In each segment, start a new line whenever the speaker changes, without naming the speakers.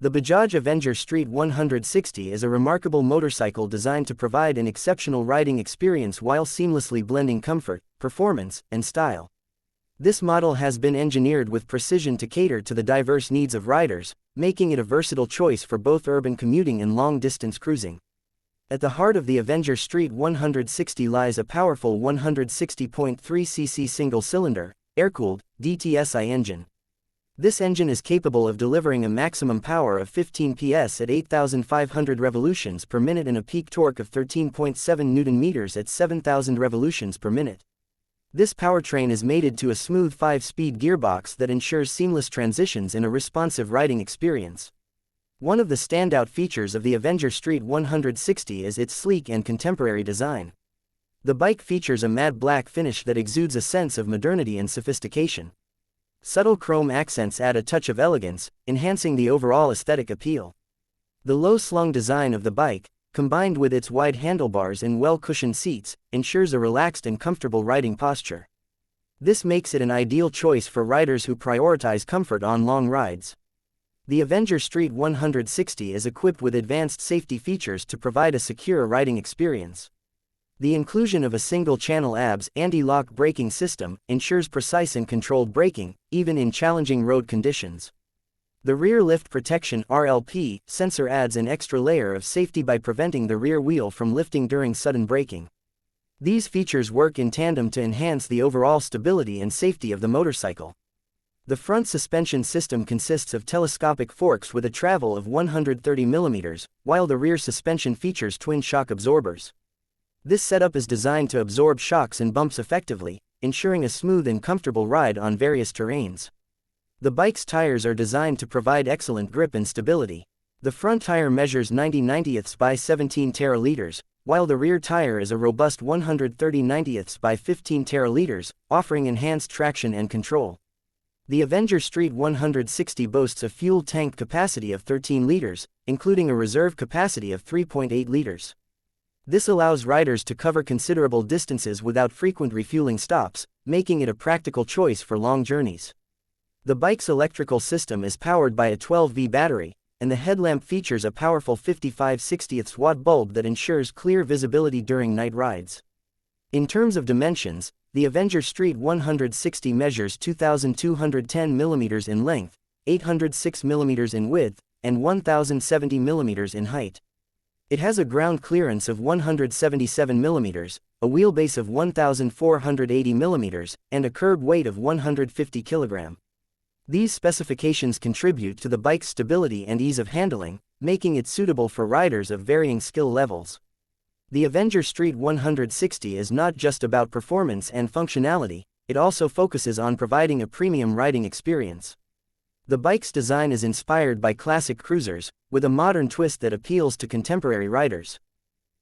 The Bajaj Avenger Street 160 is a remarkable motorcycle designed to provide an exceptional riding experience while seamlessly blending comfort, performance, and style. This model has been engineered with precision to cater to the diverse needs of riders, making it a versatile choice for both urban commuting and long-distance cruising. At the heart of the Avenger Street 160 lies a powerful 160.3cc single-cylinder, air-cooled, DTSI engine. This engine is capable of delivering a maximum power of 15 PS at 8,500 revolutions per minute and a peak torque of 13.7 Nm at 7,000 revolutions per minute. This powertrain is mated to a smooth 5-speed gearbox that ensures seamless transitions in a responsive riding experience. One of the standout features of the Avenger Street 160 is its sleek and contemporary design. The bike features a matte black finish that exudes a sense of modernity and sophistication. Subtle chrome accents add a touch of elegance, enhancing the overall aesthetic appeal. The low-slung design of the bike, combined with its wide handlebars and well-cushioned seats, ensures a relaxed and comfortable riding posture. This makes it an ideal choice for riders who prioritize comfort on long rides. The Avenger Street 160 is equipped with advanced safety features to provide a secure riding experience. The inclusion of a single-channel ABS anti-lock braking system ensures precise and controlled braking, even in challenging road conditions. The Rear Lift Protection (RLP) sensor adds an extra layer of safety by preventing the rear wheel from lifting during sudden braking. These features work in tandem to enhance the overall stability and safety of the motorcycle. The front suspension system consists of telescopic forks with a travel of 130 mm, while the rear suspension features twin shock absorbers. This setup is designed to absorb shocks and bumps effectively, ensuring a smooth and comfortable ride on various terrains. The bike's tires are designed to provide excellent grip and stability. The front tire measures 90/90 by 17 teraliters, while the rear tire is a robust 130/90 by 15 teraliters, offering enhanced traction and control. The Avenger Street 160 boasts a fuel tank capacity of 13 liters, including a reserve capacity of 3.8 liters. This allows riders to cover considerable distances without frequent refueling stops, making it a practical choice for long journeys. The bike's electrical system is powered by a 12V battery, and the headlamp features a powerful 55/60-watt bulb that ensures clear visibility during night rides. In terms of dimensions, the Avenger Street 160 measures 2,210 mm in length, 806 mm in width, and 1,070 mm in height. It has a ground clearance of 177 mm, a wheelbase of 1,480 mm, and a curb weight of 150 kg. These specifications contribute to the bike's stability and ease of handling, making it suitable for riders of varying skill levels. The Avenger Street 160 is not just about performance and functionality, it also focuses on providing a premium riding experience. The bike's design is inspired by classic cruisers, with a modern twist that appeals to contemporary riders.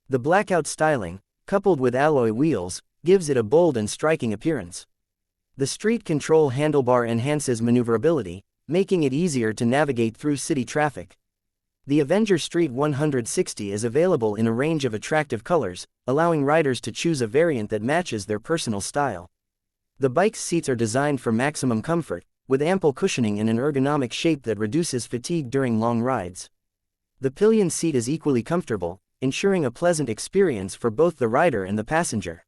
The blackout styling, coupled with alloy wheels, gives it a bold and striking appearance. The street control handlebar enhances maneuverability, making it easier to navigate through city traffic. The Avenger Street 160 is available in a range of attractive colors, allowing riders to choose a variant that matches their personal style. The bike's seats are designed for maximum comfort, with ample cushioning in an ergonomic shape that reduces fatigue during long rides. The pillion seat is equally comfortable, ensuring a pleasant experience for both the rider and the passenger.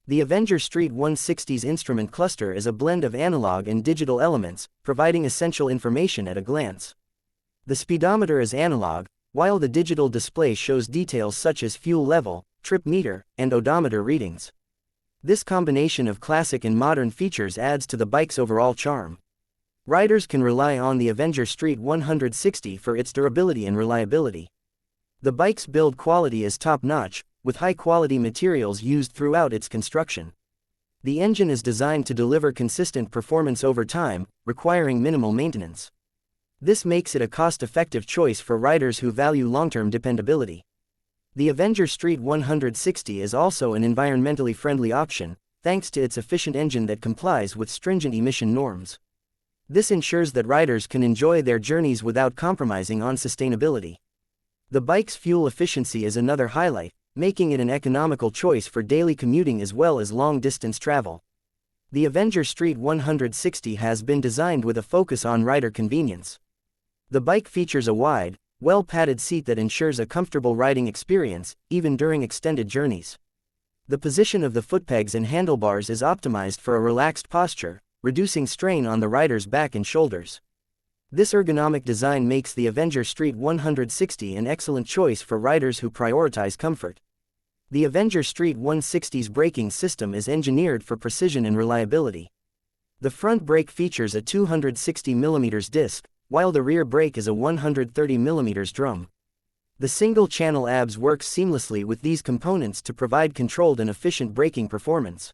The Avenger Street 160's instrument cluster is a blend of analog and digital elements, providing essential information at a glance. The speedometer is analog, while the digital display shows details such as fuel level, trip meter, and odometer readings. This combination of classic and modern features adds to the bike's overall charm. Riders can rely on the Avenger Street 160 for its durability and reliability. The bike's build quality is top-notch, with high-quality materials used throughout its construction. The engine is designed to deliver consistent performance over time, requiring minimal maintenance. This makes it a cost-effective choice for riders who value long-term dependability. The Avenger Street 160 is also an environmentally friendly option, thanks to its efficient engine that complies with stringent emission norms. This ensures that riders can enjoy their journeys without compromising on sustainability. The bike's fuel efficiency is another highlight, making it an economical choice for daily commuting as well as long-distance travel. The Avenger Street 160 has been designed with a focus on rider convenience. The bike features a wide, well-padded seat that ensures a comfortable riding experience, even during extended journeys. The position of the footpegs and handlebars is optimized for a relaxed posture, reducing strain on the rider's back and shoulders. This ergonomic design makes the Avenger Street 160 an excellent choice for riders who prioritize comfort. The Avenger Street 160's braking system is engineered for precision and reliability. The front brake features a 260mm disc, while the rear brake is a 130mm drum. The single-channel ABS works seamlessly with these components to provide controlled and efficient braking performance.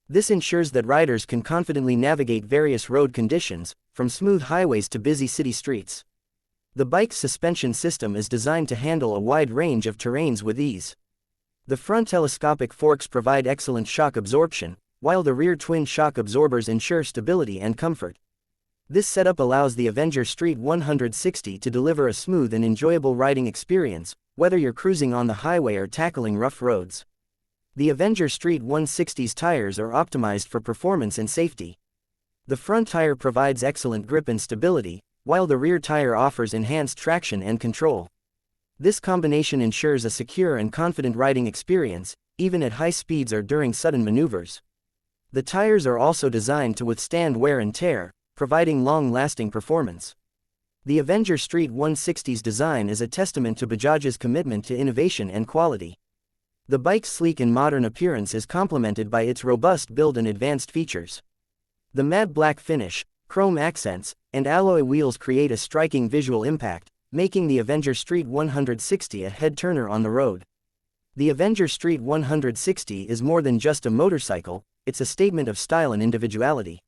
This ensures that riders can confidently navigate various road conditions, from smooth highways to busy city streets. The bike's suspension system is designed to handle a wide range of terrains with ease. The front telescopic forks provide excellent shock absorption, while the rear twin shock absorbers ensure stability and comfort. This setup allows the Avenger Street 160 to deliver a smooth and enjoyable riding experience, whether you're cruising on the highway or tackling rough roads. The Avenger Street 160's tires are optimized for performance and safety. The front tire provides excellent grip and stability, while the rear tire offers enhanced traction and control. This combination ensures a secure and confident riding experience, even at high speeds or during sudden maneuvers. The tires are also designed to withstand wear and tear, providing long-lasting performance. The Avenger Street 160's design is a testament to Bajaj's commitment to innovation and quality. The bike's sleek and modern appearance is complemented by its robust build and advanced features. The matte black finish, chrome accents, and alloy wheels create a striking visual impact, making the Avenger Street 160 a head-turner on the road. The Avenger Street 160 is more than just a motorcycle, it's a statement of style and individuality.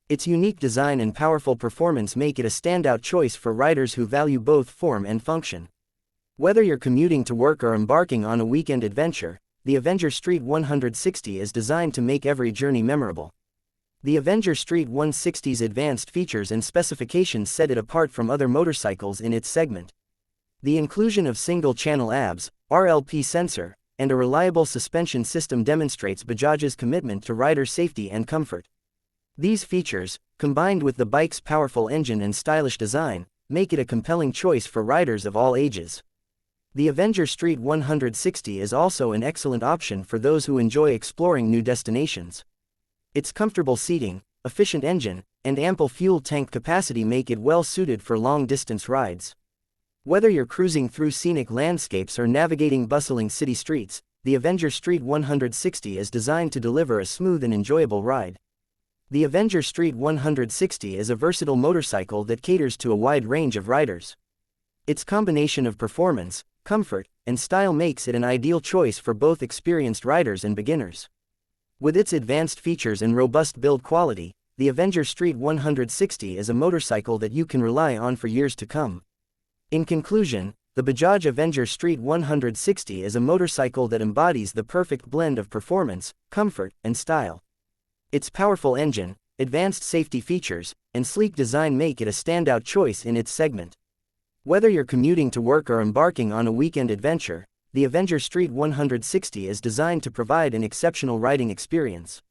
Its unique design and powerful performance make it a standout choice for riders who value both form and function. Whether you're commuting to work or embarking on a weekend adventure, the Avenger Street 160 is designed to make every journey memorable. The Avenger Street 160's advanced features and specifications set it apart from other motorcycles in its segment. The inclusion of single-channel ABS, RLP sensor, and a reliable suspension system demonstrates Bajaj's commitment to rider safety and comfort. These features, combined with the bike's powerful engine and stylish design, make it a compelling choice for riders of all ages. The Avenger Street 160 is also an excellent option for those who enjoy exploring new destinations. Its comfortable seating, efficient engine, and ample fuel tank capacity make it well suited for long-distance rides. Whether you're cruising through scenic landscapes or navigating bustling city streets, the Avenger Street 160 is designed to deliver a smooth and enjoyable ride. The Avenger Street 160 is a versatile motorcycle that caters to a wide range of riders. Its combination of performance, comfort, and style makes it an ideal choice for both experienced riders and beginners. With its advanced features and robust build quality, the Avenger Street 160 is a motorcycle that you can rely on for years to come. In conclusion, the Bajaj Avenger Street 160 is a motorcycle that embodies the perfect blend of performance, comfort, and style. Its powerful engine, advanced safety features, and sleek design make it a standout choice in its segment. Whether you're commuting to work or embarking on a weekend adventure, the Avenger Street 160 is designed to provide an exceptional riding experience.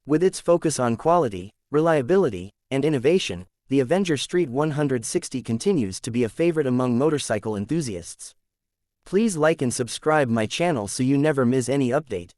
With its focus on quality, reliability, and innovation, the Avenger Street 160 continues to be a favorite among motorcycle enthusiasts. Please like and subscribe my channel so you never miss any update.